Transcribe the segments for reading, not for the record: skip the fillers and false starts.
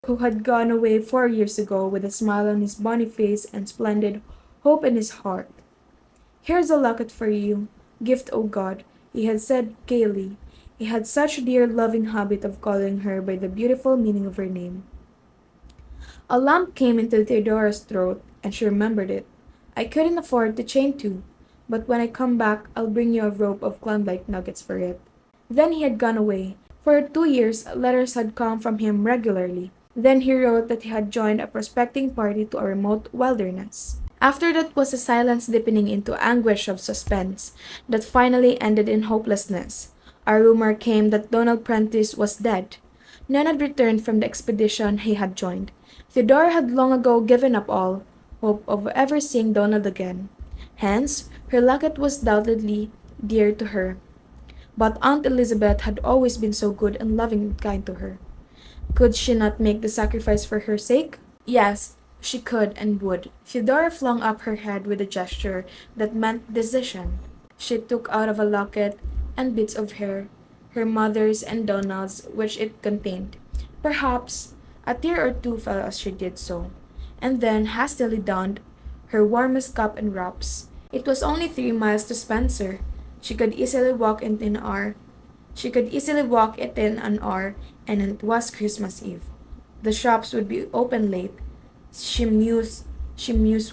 who had gone away 4 years ago with a smile on his bonny face and splendid hope in his heart. "Here's a locket for you, gift o' God," he had said gaily. He had such a dear loving habit of calling her by the beautiful meaning of her name. A lump came into Theodora's throat, and she remembered it. "I couldn't afford to chain two, but when I come back I'll bring you a rope of Klondike nuggets for it." Then he had gone away. For 2 years letters had come from him regularly. Then he wrote that he had joined a prospecting party to a remote wilderness. After that was a silence deepening into anguish of suspense, that finally ended in hopelessness. A rumor came that Donald Prentice was dead. None had returned from the expedition he had joined. Theodora had long ago given up all hope of ever seeing Donald again. Hence, her locket was doubtlessly dear to her. But Aunt Elizabeth had always been so good and loving and kind to her. Could she not make the sacrifice for her sake? Yes, she could and would. Theodora flung up her head with a gesture that meant decision. She took out of a locket and bits of hair, her mother's and Donald's, which it contained. Perhaps a tear or two fell as she did so, and then hastily donned her warmest cap and wraps. It was only 3 miles to Spencer. She could easily walk it in an hour. She could easily walk it in an hour, and it was Christmas Eve. The shops would be open late. She mused.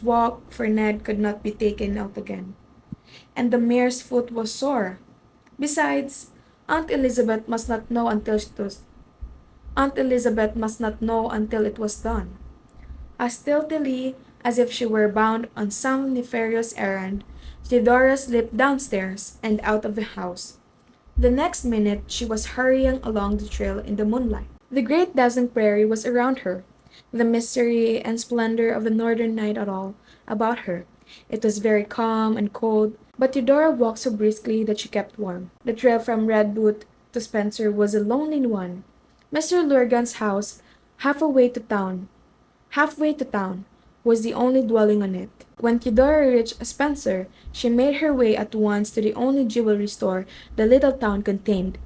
Walk, for Ned could not be taken out again, and the mare's foot was sore. Besides, Aunt Elizabeth must not know until it was done. As stealthily as if she were bound on some nefarious errand, Theodora slipped downstairs and out of the house. The next minute she was hurrying along the trail in the moonlight. The great dazzling prairie was around her, the mystery and splendor of the northern night all about her. It was very calm and cold, but Theodora walked so briskly that she kept warm. The trail from Red Butte to Spencer was a lonely one. Mr. Lurgan's house, halfway to town, was the only dwelling on it. When Theodora reached Spencer, she made her way at once to the only jewelry store the little town contained.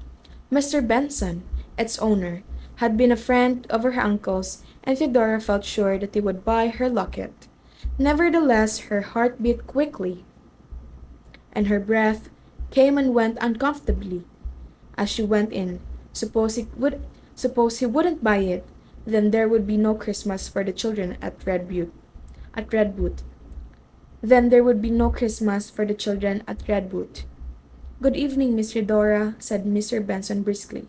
Mr. Benson, its owner, had been a friend of her uncle's, and Theodora felt sure that he would buy her locket. Nevertheless, her heart beat quickly, and her breath came and went uncomfortably as she went in. Suppose he wouldn't buy it, then there would be no Christmas for the children at Red Butte. Then there would be no Christmas for the children at Red Butte. "Good evening, Miss Theodora," said Mr. Benson briskly.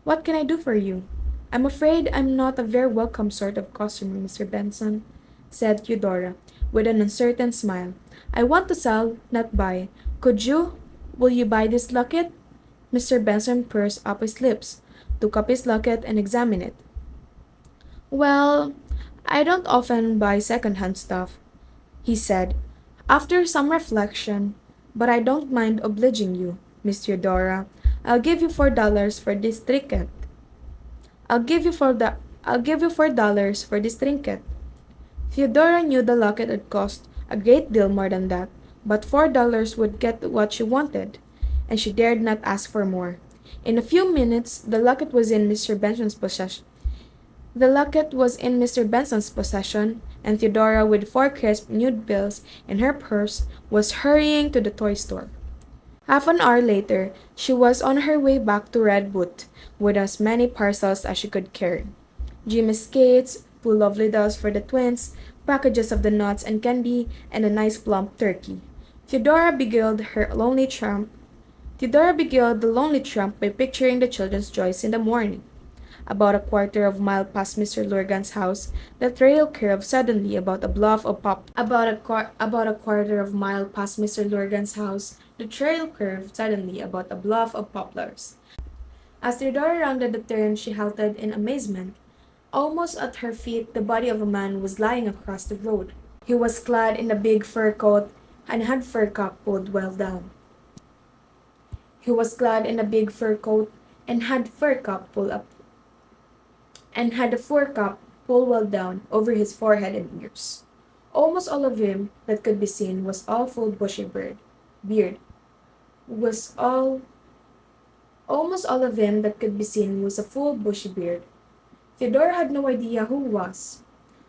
"What can I do for you?" "I'm afraid I'm not a very welcome sort of customer, Mr. Benson," said Theodora, with an uncertain smile. "I want to sell, not buy. Will you buy this locket?" Mr. Benson pursed up his lips, took up his locket, and examined it. "Well, I don't often buy second-hand stuff," he said, after some reflection, "but I don't mind obliging you, Miss Theodora. I'll give you $4 for this trinket. $4 for this trinket." Theodora knew the locket had cost a great deal more than that, but $4 would get what she wanted, and she dared not ask for more. In a few minutes the locket was in Mr. Benson's possession, and Theodora, with 4 crisp nude bills in her purse, was hurrying to the toy store. Half an hour later, she was on her way back to Red Butte with as many parcels as she could carry. Jimmy's skates, 2 lovely dolls for the twins, packages of the nuts and candy, and a nice plump turkey. Theodora beguiled the lonely tramp by picturing the children's joys in the morning. About a quarter of a mile past Mr. Lurgan's house, the trail curved suddenly about a bluff of poplars. As Theodora rounded the turn, she halted in amazement. Almost at her feet, the body of a man was lying across the road. He was clad in a big fur coat and had fur cap pulled well down. He was clad in a big fur coat and had fur cap pulled up and had a fur cap pulled well down over his forehead and ears. Almost all of him that could be seen was all full bushy beard. Almost all of him that could be seen was a full bushy beard. Theodora had no idea who was.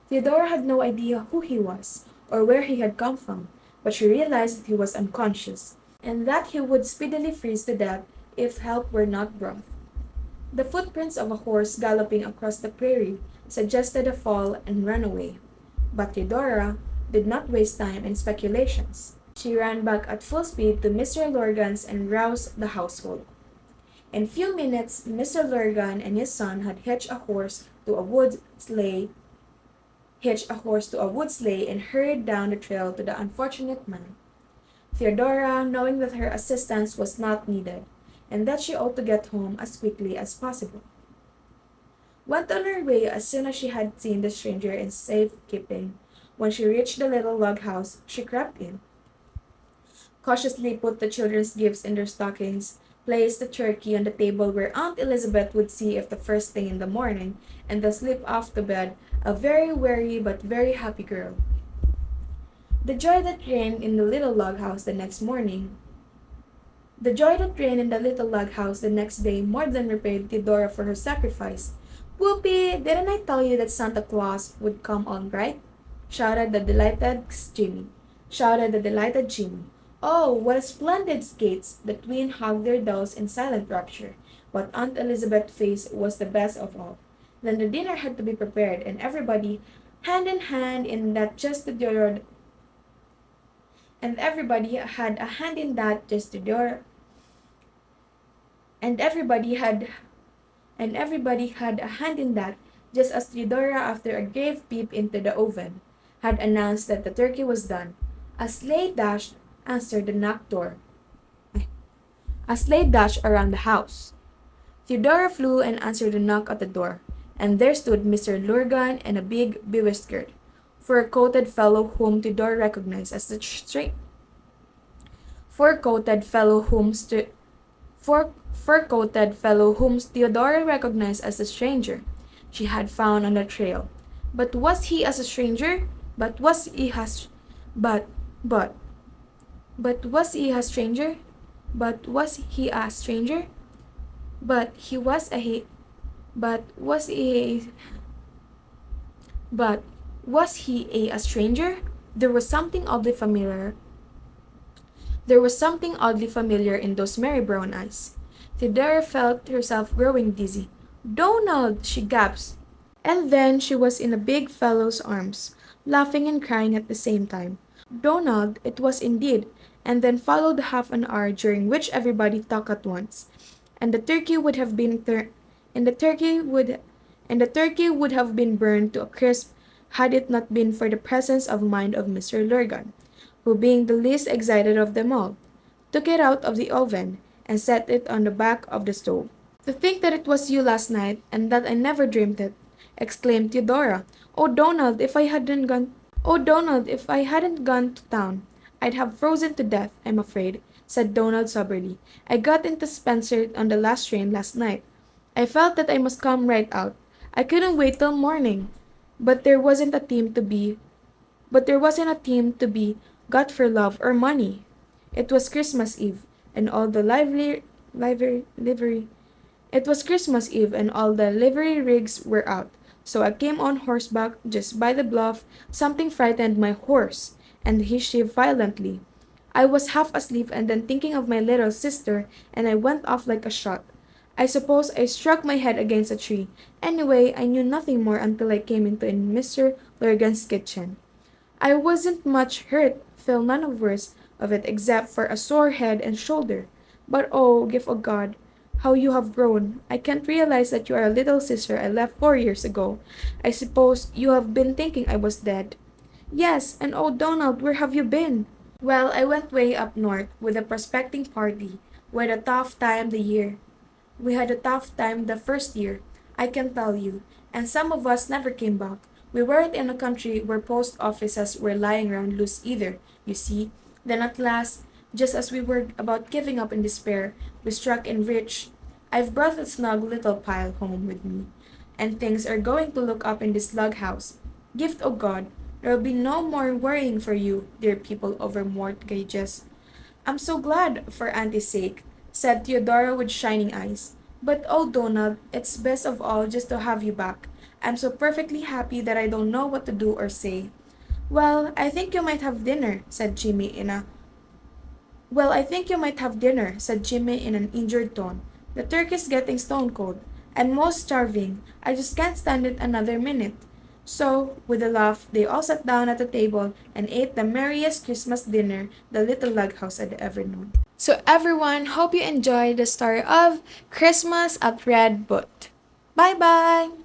Theodora had no idea who he was, or where he had come from, but she realized that he was unconscious, and that he would speedily freeze to death if help were not brought. The footprints of a horse galloping across the prairie suggested a fall and runaway, but Theodora did not waste time in speculations. She ran back at full speed to Mr. Lorgan's and roused the household. In a few minutes, Mr. Lorgan and his son had hitched a horse to a wood sleigh and hurried down the trail to the unfortunate man. Theodora, knowing that her assistance was not needed, and that she ought to get home as quickly as possible, went on her way as soon as she had seen the stranger in safe keeping. When she reached the little log house, she crept in, cautiously put the children's gifts in their stockings, placed the turkey on the table where Aunt Elizabeth would see it the first thing in the morning, and then slipped off to bed, a very weary but very happy girl. The joy that reigned in the little log house the next morning The joy that reigned in the little log house the next day more than repaid Theodora for her sacrifice. "Whoopee! Didn't I tell you that Santa Claus would come all right?" shouted the delighted Jimmy. "Oh, what a splendid skates!" The twin hugged their dolls in silent rapture, but Aunt Elizabeth's face was the best of all. Then the dinner had to be prepared, and everybody, hand in hand in that just Theodora and everybody had a hand in that just Theodora and everybody had a hand in that, just as Theodora, after a grave peep into the oven, had announced that the turkey was done. A sleigh dashed answered the knock door. A sleigh dashed around the house. Theodora flew and answered the knock at the door, and there stood Mr. Lurgan and a big, bewhiskered, fur-coated fellow whom Theodora recognized as the fur-coated fellow whom Theodora recognized as the stranger she had found on the trail. But was he as a stranger? But was he as but but but was he a stranger? But was he a stranger? But he was a but was he but was he a stranger? There was something oddly familiar. There was something oddly familiar in those merry brown eyes. Theodora felt herself growing dizzy. "Donald!" she gasped. And then she was in a big fellow's arms, laughing and crying at the same time. Donald, it was indeed, and then followed half an hour during which everybody talked at once, and the turkey would have been burned to a crisp had it not been for the presence of mind of Mr. Lurgan, who, being the least excited of them all, took it out of the oven and set it on the back of the stove. "To think that it was you last night, and that I never dreamed it!" exclaimed Theodora. "Oh, Donald, if I hadn't gone to town, I'd have frozen to death, I'm afraid," said Donald soberly. "I got into Spencer on the last train last night. I felt that I must come right out. I couldn't wait till morning. But there wasn't a team to be got for love or money. It was Christmas Eve, and all the livery It was Christmas Eve, and all the livery rigs were out. So I came on horseback just by the bluff. Something frightened my horse, and he shivered violently. I was half asleep and then thinking of my little sister, and I went off like a shot. I suppose I struck my head against a tree. Anyway, I knew nothing more until I came into Mr. Lurgan's kitchen. I wasn't much hurt, feel none of worse of it except for a sore head and shoulder. But oh, gift of God, how you have grown! I can't realize that you are a little sister I left 4 years ago. I suppose you have been thinking I was dead." "Yes, and oh, Donald, where have you been?" "Well, I went way up north with a prospecting party. We had a tough time the first year, I can tell you, and some of us never came back. We weren't in a country where post offices were lying around loose either, you see. Then at last, just as we were about giving up in despair, we struck in rich. I've brought a snug little pile home with me, and things are going to look up in this log house. Gift o' God, there'll be no more worrying for you, dear people, over mortgages." "I'm so glad, for Auntie's sake," said Theodora with shining eyes. But oh, Donald, it's best of all just to have you back. I'm so perfectly happy that I don't know what to do or say. Well, I think you might have dinner, said Jimmy in a Well, I think you might have dinner, said Jimmy in an injured tone. The turkey's getting stone cold. I'm most starving. I just can't stand it another minute. So, with a laugh, they all sat down at the table and ate the merriest Christmas dinner the little log house had ever known. So, everyone, hope you enjoyed the story of Christmas at Red Butte. Bye bye!